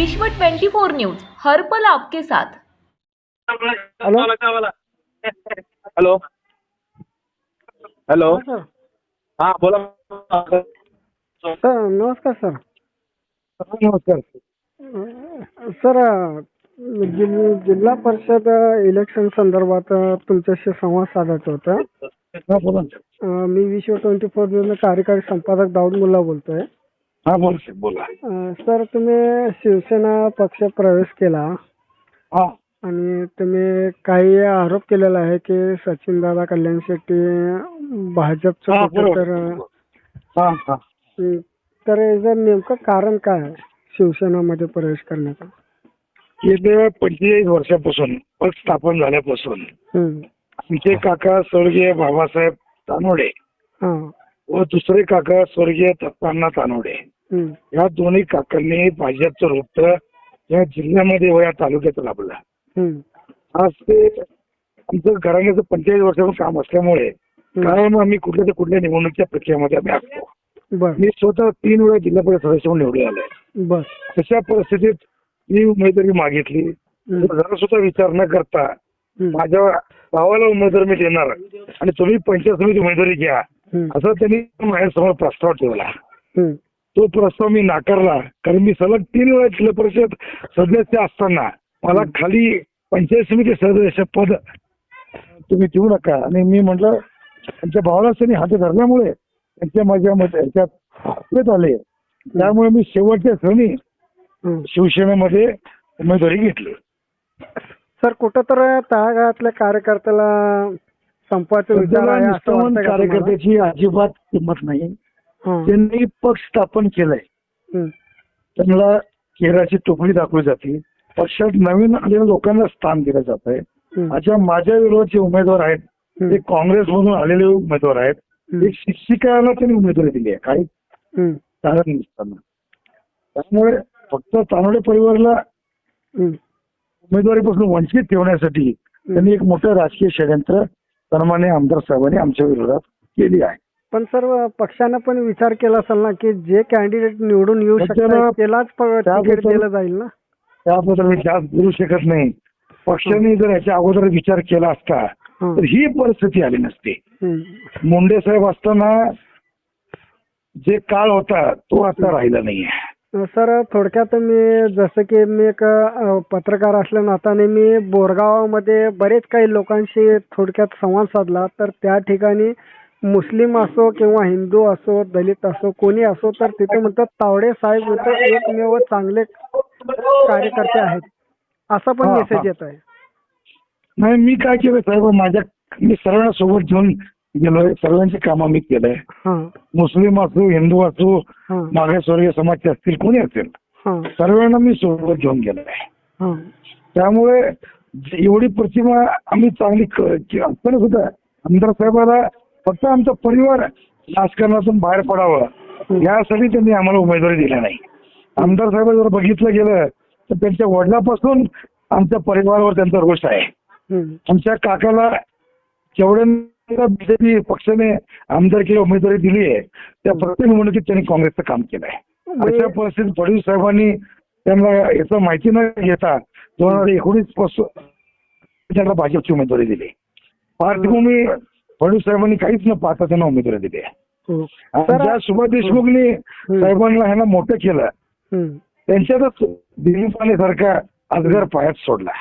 विश्व 24 न्यूज हर पल आपके साथ। हेलो हॅलो हॅलो सर हां बोला सर नमस्कार सर नमस्कार सर जिल्हा परिषद इलेक्शन संदर्भात तुमच्याशी संवाद साधायचा होता। हां बोला ना. मी विश्व 24 न्यूज कार्यकारी संपादक दाऊद मुल्ला बोलतोय। हां बोला बोला सर तुम्ही शिवसेना पक्ष प्रवेश केला हां आणि तुम्ही काही आरोप केलेला आहे की सचिनदादा कल्याण शेट्टी भाजपचं हां कुठं हां हां तर याचं नेमकं कारण काय आहे शिवसेनामध्ये प्रवेश करण्याचं? गेल्या 45 वर्षापासून पक्ष स्थापन झाल्यापासून आमचे काका स्वर्गीय बाबासाहेब तानोडे व दुसरे काका स्वर्गीय दत्तांना तानोडे या दोन्ही काकांनी भाजपचं रूप या जिल्ह्यामध्ये व या तालुक्यात लाभलं। आज ते आमचं घराण्याचं 45 वर्षाचं काम असल्यामुळे कायम आम्ही कुठल्या निवडणुकीच्या प्रक्रियेमध्ये आम्ही असतो। मी स्वतः 3 वेळा जिल्हा परिषद सदस्य म्हणून निवडून आलोय। अशा परिस्थितीत मी उमेदवारी मागितली, जरा सुद्धा विचार न करता माझ्या भावाला उमेदवारी मी देणार आणि तुम्ही पंचायत समिती उमेदवारी घ्या असं त्यांनी माझ्यासमोर प्रस्ताव ठेवला। तो प्रस्ताव मी नाकारला, कारण मी सलग 3 वेळा जिल्हा परिषद सदस्य असताना मला खाली पंचायत समिती सदस्य पद तुम्ही देऊ नका आणि मी म्हटलं त्यांच्या भावाला त्यांनी हात धरल्यामुळे त्यांच्या माझ्या ह्याच्यात आले, त्यामुळे मी शेवटच्या क्षणी शिवसेनेमध्ये उमेदवारी घेतली। सर कुठं तर तळागाळातल्या कार्यकर्त्याला संपवायचा विचार आहे असं वाटतं का? कार्यकर्त्याची अजिबात किंमत नाही। त्यांनी पक्ष स्थापन केलंय, त्यांना केराची टोपली दाखवली जाते, पक्षात नवीन आलेल्या लोकांना स्थान दिलं जात आहे। अच्छा माझ्या विरोधात जे उमेदवार आहेत ते काँग्रेसमधून आलेले उमेदवार आहेत। एक शिक्षिकाला त्यांनी उमेदवारी दिली आहे काही कारण नसताना, त्यामुळे फक्त तानोडे परिवाराला उमेदवारीपासून वंचित ठेवण्यासाठी त्यांनी एक मोठं राजकीय षडयंत्र सन्माननीय आमदार साहेबांनी आमच्या विरोधात केली आहे। पण सर पक्षानं पण विचार केला असेल ना की जे कॅन्डिडेट निवडून येऊ शकतात त्यालाच तिकीट दिलं जाईल ना? त्याबद्दल मी जास्त बोलू शकत नाही। पक्षाने जर याच्या अगोदर विचार केला असता तर ही परिस्थिती आली नसती। मुंडे साहेब असताना जे काळ होता तो आता राहिला नाहीये। सर थोडक्यात मी जसं की मी एक पत्रकार असल्या नात्याने मी बोरगावामध्ये बरेच काही लोकांशी थोडक्यात संवाद साधला, तर त्या ठिकाणी मुस्लिम असो किंवा हिंदू असो दलित असो कोणी असो तर तिथे म्हणतात तावडे साहेब इथं एकमेव चांगले कार्यकर्ते आहेत असा पण मेसेज येत आहे। नाही मी काय केलं साहेब, मी सर्वांना सोबत घेऊन गेलोय, सर्वांची कामं मी केलंय। मुस्लिम असो हिंदू असो मागासवर्गीय समाजचे असतील कोणी असेल सर्वांना मी सोबत घेऊन गेलोय। त्यामुळे एवढी प्रतिमा आम्ही चांगली असताना सुद्धा आमदार साहेबाला फक्त आमचा परिवार राजकारणातून बाहेर पडावं यासाठी त्यांनी आम्हाला उमेदवारी दिली नाही। आमदार साहेब जर बघितलं गेलं तर त्यांच्या वडिलांपासून आमच्या परिवारावर त्यांचा रोष आहे। आमच्या काकाला जेवढ्या बीजेपी पक्षाने आमदारकीला उमेदवारी दिली आहे त्या प्रत्येक निवडणुकीत त्यांनी काँग्रेसचं काम केलंय। अशा परिस्थितीत फडणवीस साहेबांनी त्यांना याचं माहिती न घेता 2019 पासून त्यांना भाजपची उमेदवारी दिली। पार्श्वभूमी फडणवीस साहेबांनी काहीच न पाहता त्यांना उमेदवारी दिली आहे। ज्या सुभाष देशमुखनी साहेबांना ह्यांना मोठं केलं त्यांच्यातच दिलीप सारखा अजगर पायात सोडला।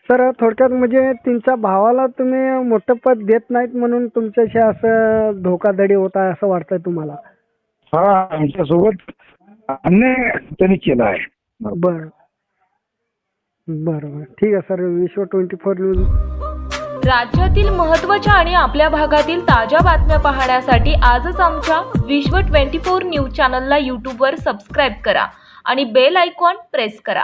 सर थोडक्यात म्हणजे त्यांच्या भावाला तुम्ही मोठं पद देत नाहीत म्हणून तुमच्याशी असं धोकाधडी होत आहे असं वाटतंय तुम्हाला? हा आमच्यासोबत अन्याय त्यांनी केला आहे। बरं बरं ठीक आहे सर। विश्व 24 न्यूज राज्यातील महत्त्वाच्या आणि आपल्या भागातील ताज्या बातम्या पाहण्यासाठी आजच आमच्या विश्व 24 न्यूज चॅनलला यूट्यूबवर सबस्क्राईब करा आणि बेल आयकॉन प्रेस करा।